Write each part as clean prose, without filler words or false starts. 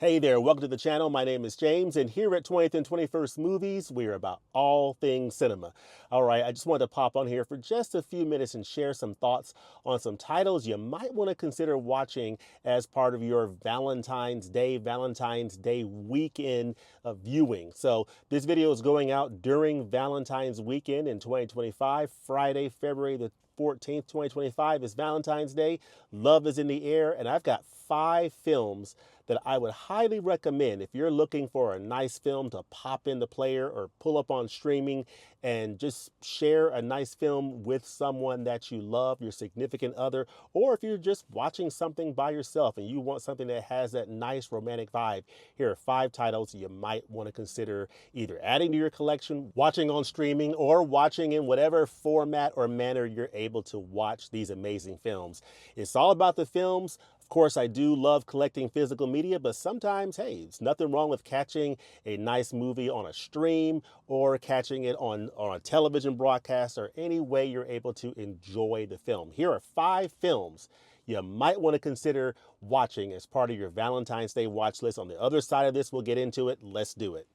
Hey there, welcome to the channel. My name is James, and here at 20th and 21st Movies, we're about all things cinema. All right, I just wanted to pop on here for just a few minutes and share some thoughts on some titles you might want to consider watching as part of your Valentine's Day weekend viewing. So this video is going out during Valentine's weekend in 2025, Friday, February the 14th, 2025 is Valentine's Day. Love is in the air, and I've got 5 films that I would highly recommend if you're looking for a nice film to pop in the player or pull up on streaming and just share a nice film with someone that you love, your significant other, or if you're just watching something by yourself and you want something that has that nice romantic vibe. Here are 5 titles you might want to consider either adding to your collection, watching on streaming, or watching in whatever format or manner you're able to watch these amazing films. It's all about the films. Of course, I do love collecting physical media, but sometimes, hey, it's nothing wrong with catching a nice movie on a stream or catching it on a television broadcast or any way you're able to enjoy the film. Here are 5 films you might want to consider watching as part of your Valentine's Day watch list. On the other side of this, we'll get into it. Let's do it.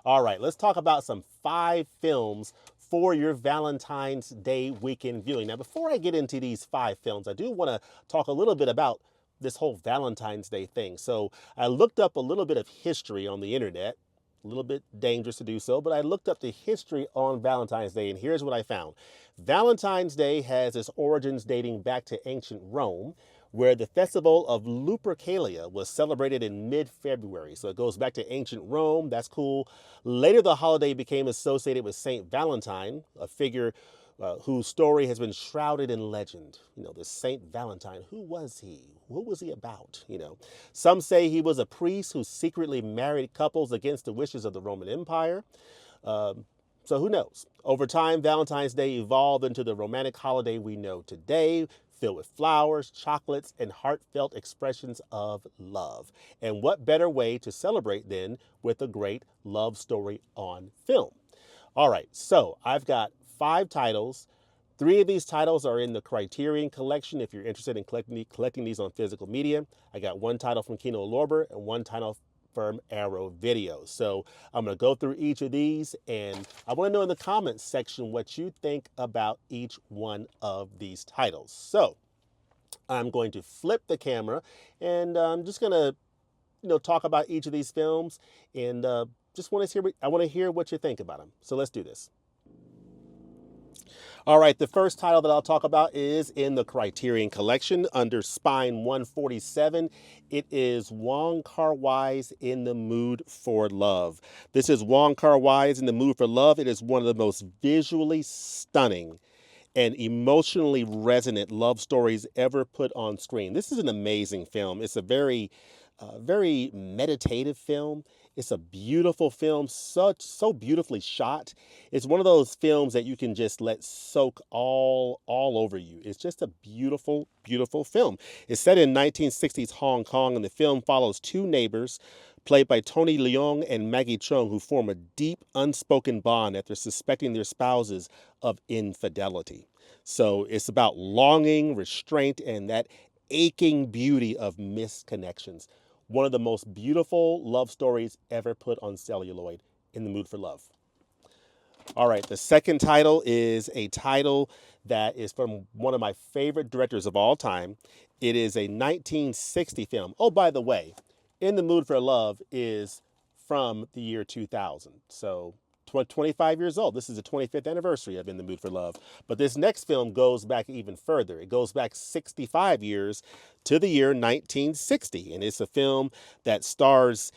All right, let's talk about some 5 films for your Valentine's Day weekend viewing. Now, before I get into these 5 films, I do want to talk a little bit about this whole Valentine's Day thing. So I looked up a little bit of history on the internet, a little bit dangerous to do so, but I looked up the history on Valentine's Day, and here's what I found. Valentine's Day has its origins dating back to ancient Rome, where the festival of Lupercalia was celebrated in mid-February. So it goes back to ancient Rome. That's cool. Later, the holiday became associated with Saint Valentine, a figure whose story has been shrouded in legend. You know, this Saint Valentine, who was he? What was he about? You know, some say he was a priest who secretly married couples against the wishes of the Roman Empire. So who knows? Over time, Valentine's Day evolved into the romantic holiday we know today, filled with flowers, chocolates, and heartfelt expressions of love. And what better way to celebrate than with a great love story on film? All right, so I've got 5 titles. 3 of these titles are in the Criterion collection if you're interested in collecting these on physical media. I got 1 title from Kino Lorber and 1 title from Arrow Video. So I'm going to go through each of these, and I want to know in the comments section what you think about each one of these titles. So I'm going to flip the camera, and I'm just going to talk about each of these films, and just want to hear what you think about them. So let's do this. All right, the first title that I'll talk about is in the Criterion collection under Spine 147. It is Wong Kar-wai's In the Mood for Love. This is Wong Kar-wai's In the Mood for Love. It is one of the most visually stunning and emotionally resonant love stories ever put on screen. This is an amazing film. It's a very meditative film. It's a beautiful film, so beautifully shot. It's one of those films that you can just let soak all over you. It's just a beautiful, beautiful film. It's set in 1960s Hong Kong, and the film follows 2 neighbors, played by Tony Leung and Maggie Cheung, who form a deep, unspoken bond after suspecting their spouses of infidelity. So it's about longing, restraint, and that aching beauty of missed connections. One of the most beautiful love stories ever put on celluloid, In the Mood for Love. All right, the second title is a title that is from one of my favorite directors of all time. It is a 1960 film. Oh, by the way, In the Mood for Love is from the year 2000. So 25 years old. This is the 25th anniversary of In the Mood for Love. But this next film goes back even further. It goes back 65 years to the year 1960. And it's a film that stars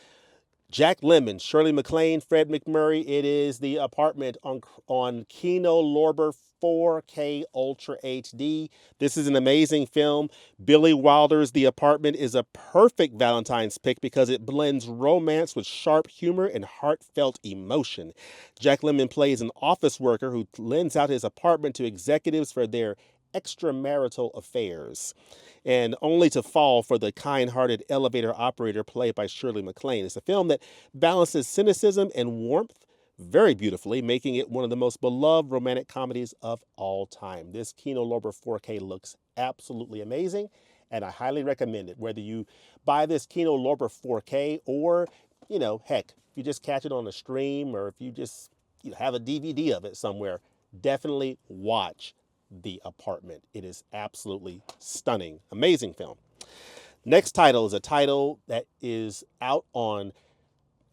Jack Lemmon, Shirley MacLaine, Fred MacMurray. It is The Apartment on Kino Lorber 4K Ultra HD. This is an amazing film. Billy Wilder's The Apartment is a perfect Valentine's pick because it blends romance with sharp humor and heartfelt emotion. Jack Lemmon plays an office worker who lends out his apartment to executives for their extramarital affairs, and only to fall for the kind-hearted elevator operator played by Shirley MacLaine. It's a film that balances cynicism and warmth very beautifully, making it one of the most beloved romantic comedies of all time. This Kino Lorber 4K looks absolutely amazing, and I highly recommend it. Whether you buy this Kino Lorber 4K or, heck, if you just catch it on a stream or if you just have a DVD of it somewhere, definitely watch The Apartment. It is absolutely stunning, amazing film. Next title is a title that is out on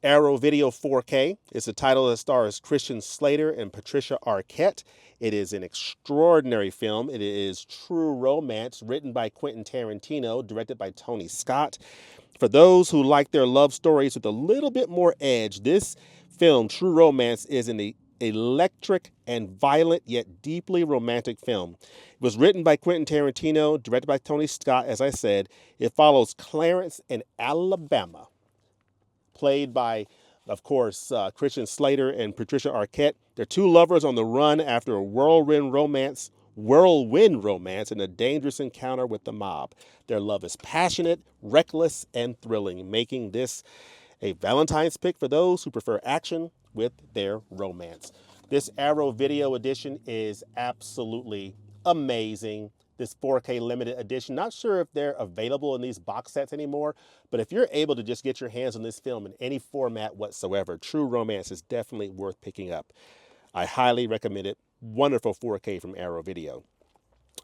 Arrow Video 4K. It's a title that stars Christian Slater and Patricia Arquette. It is an extraordinary film. It is true romance written by Quentin Tarantino, directed by Tony Scott. For those who like their love stories with a little bit more edge, this film, True Romance, is an electric and violent yet deeply romantic film. It was written by Quentin Tarantino, directed by Tony Scott, as I said. It follows Clarence in Alabama, played by, of course, Christian Slater and Patricia Arquette. They're two lovers on the run after a whirlwind romance and a dangerous encounter with the mob. Their love is passionate, reckless, and thrilling, making this a Valentine's pick for those who prefer action with their romance. This Arrow Video edition is absolutely amazing. This 4K limited edition, not sure if they're available in these box sets anymore, but if you're able to just get your hands on this film in any format whatsoever, True Romance is definitely worth picking up. I highly recommend it. Wonderful 4K from Arrow Video.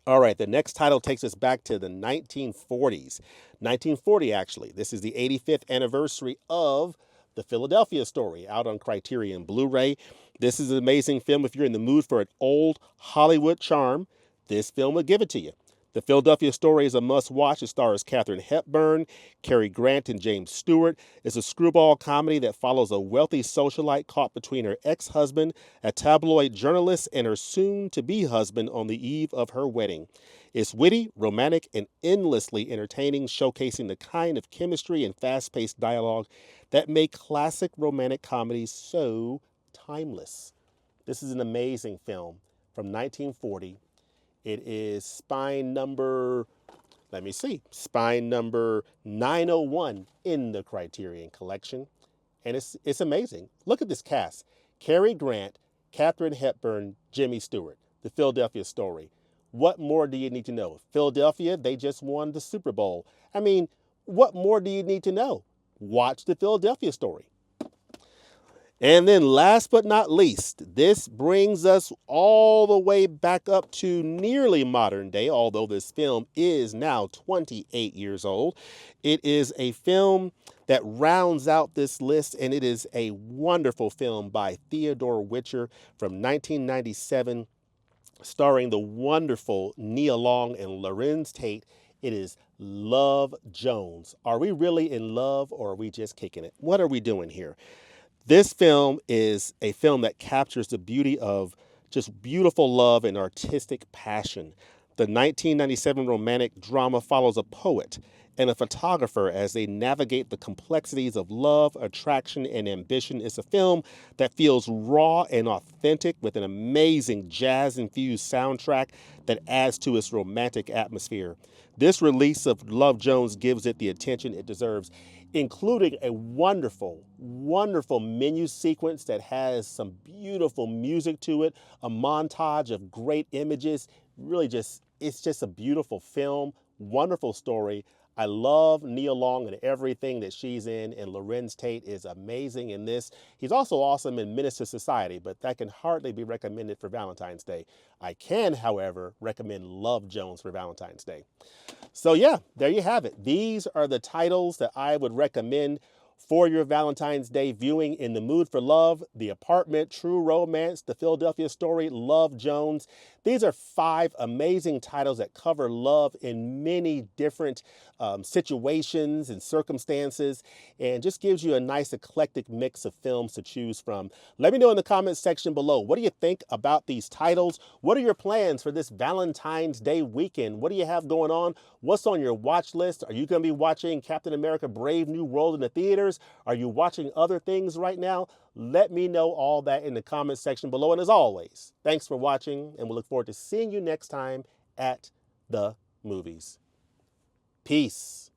All right, the next title takes us back to the 1940s. 1940, actually. This is the 85th anniversary of The Philadelphia Story, out on Criterion Blu-ray. This is an amazing film. If you're in the mood for an old Hollywood charm, this film will give it to you. The Philadelphia Story is a must-watch. It stars Katharine Hepburn, Cary Grant, and James Stewart. It's a screwball comedy that follows a wealthy socialite caught between her ex-husband, a tabloid journalist, and her soon-to-be husband on the eve of her wedding. It's witty, romantic, and endlessly entertaining, showcasing the kind of chemistry and fast-paced dialogue that make classic romantic comedies so timeless. This is an amazing film from 1940. It is spine number 901 in the Criterion Collection. And it's amazing. Look at this cast. Cary Grant, Katharine Hepburn, Jimmy Stewart. The Philadelphia Story. What more do you need to know? Philadelphia, they just won the Super Bowl. I mean, what more do you need to know? Watch The Philadelphia Story. And then last but not least, this brings us all the way back up to nearly modern day, although this film is now 28 years old. It is a film that rounds out this list, and it is a wonderful film by Theodore Witcher from 1997, starring the wonderful Nia Long and Lorenz Tate. It is Love Jones. Are we really in love, or are we just kicking it? What are we doing here? This film is a film that captures the beauty of just beautiful love and artistic passion. The 1997 romantic drama follows a poet and a photographer as they navigate the complexities of love, attraction, and ambition. It's a film that feels raw and authentic with an amazing jazz-infused soundtrack that adds to its romantic atmosphere. This release of Love Jones gives it the attention it deserves, including a wonderful, wonderful menu sequence that has some beautiful music to it, a montage of great images. Really it's just a beautiful film, wonderful story. I love Nia Long and everything that she's in, and Lorenz Tate is amazing in this. He's also awesome in Menace to Society, but that can hardly be recommended for Valentine's Day. I can, however, recommend Love Jones for Valentine's Day. So yeah, there you have it. These are the titles that I would recommend for your Valentine's Day viewing: In the Mood for Love, The Apartment, True Romance, The Philadelphia Story, Love Jones. These are 5 amazing titles that cover love in many different situations and circumstances, and just gives you a nice eclectic mix of films to choose from. Let me know in the comments section below, what do you think about these titles? What are your plans for this Valentine's Day weekend? What do you have going on? What's on your watch list? Are you going to be watching Captain America: Brave New World in the theaters? Are you watching other things right now? Let me know all that in the comments section below. And as always, thanks for watching, and we'll look forward to seeing you next time. at the movies. Peace.